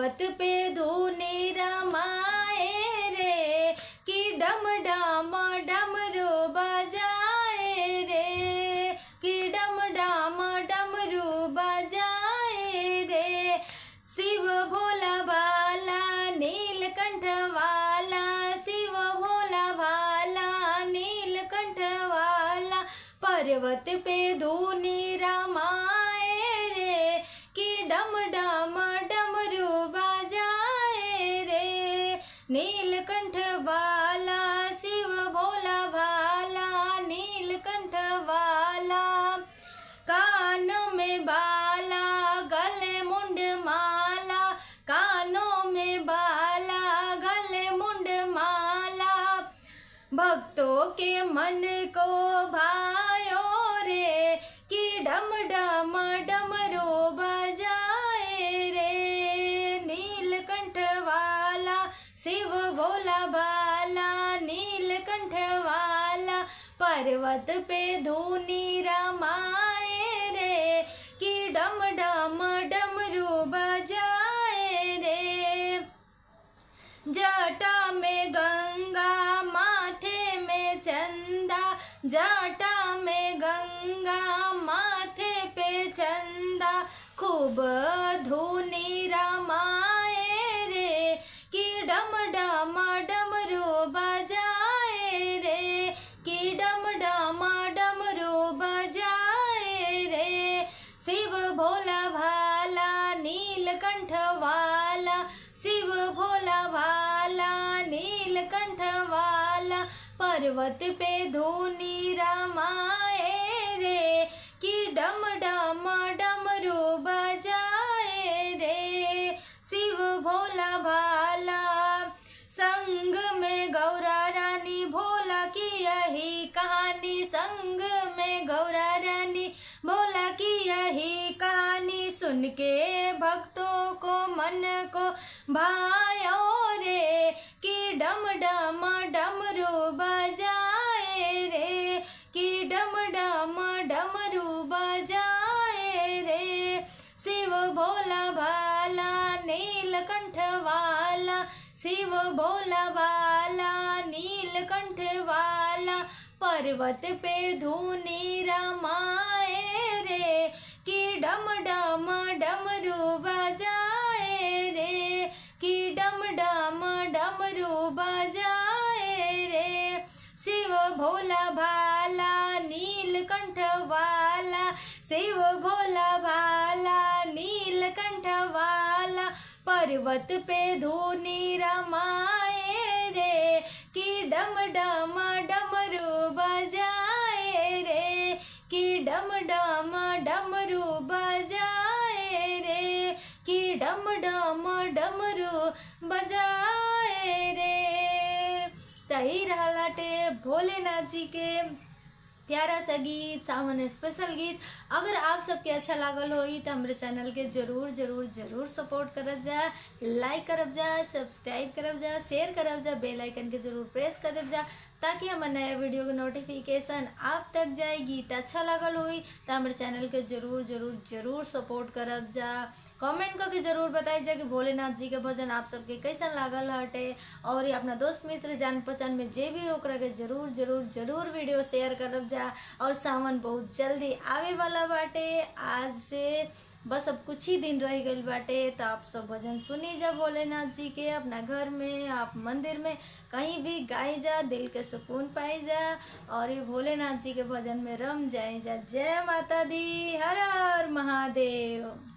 पर्वत पे धूनी रमाए रे, कि डम डम डमरू बजाए रे, कि डम डम डमरू बजाए रे। शिव भोला भाला नीलकंठ वाला, शिव भोला भाला नीलकंठ वाला, पर्वत पे धूनी रमाए रे, कि डम डम डमरू बजाए रे। नीलकंठ वाला शिव भोला भाला नीलकंठ वाला, कानों में बाला गले मुंड माला, कानों में बाला गले मुंड माला, भक्तों के मन को भायो रे, कि डम डम डमरू बजाए रे। नीलकंठ वाला शिव भोला भाला नीलकंठ वाला, पर्वत पे धूनी रमाए रे, कि डम डम डमरू बजाए रे। जटा में गंगा माथे में चंदा, जटा में गंगा माथे पे चंदा, खूब धूनी रमाए रे, कि डम डम डमरू बजाए रे, कि डम डम डमरू बजाए रे। शिव भोला भाला नीलकंठ वाला, शिव भोला भाला नीलकंठ वाला, पर्वत पे धूनी रमाए रे, कि डम डम डमरू बजाए रे। शिव भोला भाला संग में गौरा रानी, भोला की यही कहानी, संग में गौरा रानी भोला की यही कहानी, सुन के भक्तों को मन को भायो रे, कि डम डम डमरू बजाए रे, कि डम डम डमरू बजाए रे। शिव भोला भाला नीलकंठ वाला, शिव भोला भाला नीलकंठ वाला, पर्वत पे धूनी रमाए रे, कि डम डम डमरू बजाए रे, कि डम डम डमरू बजाए रे। शिव भोला भाला नीलकंठ वाला, शिव भोला भाला नीलकंठ वाला, पर्वत पे धूनी रमाए रे, कि डम डम डमरू बजाए रे, कि डम डम डमरू बजाए रे, कि डम डम डमरू बजाए रे। तही रहलाटे भोलेनाथ जी के प्यारा सा गीत, सावन स्पेशल गीत। अगर आप सबके अच्छा लागल होई तो हमारे चैनल के जरूर जरूर जरूर सपोर्ट करब जा, लाइक करब जा, सब्सक्राइब करब जा, शेयर करब जा, बेल आइकन के जरूर प्रेस कर देब जा, ताकि हमारे नया वीडियो के नोटिफिकेशन आप तक जाए। गीत अच्छा लागल हुई तो हमारे चैनल के जरूर जरूर जरूर सपोर्ट करब जा। कमेंट करके जरूर बताइब जा कि भोलेनाथ जी के भजन आप सबके कैसन लागल हटे, और ये अपना दोस्त मित्र जान पहचान में जे भी ओकरा के जरूर जरूर जरूर वीडियो शेयर करब जा। और सावन बहुत जल्दी आवे वाला बाटे, आज से बस अब कुछ ही दिन रह गई बाटे, तो आप सब भजन सुनी जा भोलेनाथ जी के, अपना घर में आप मंदिर में कहीं भी गाई जा, दिल के सुकून पाई जा, और ये भोलेनाथ जी के भजन में रम जाए जा। जय माता दी, हर हर महादेव।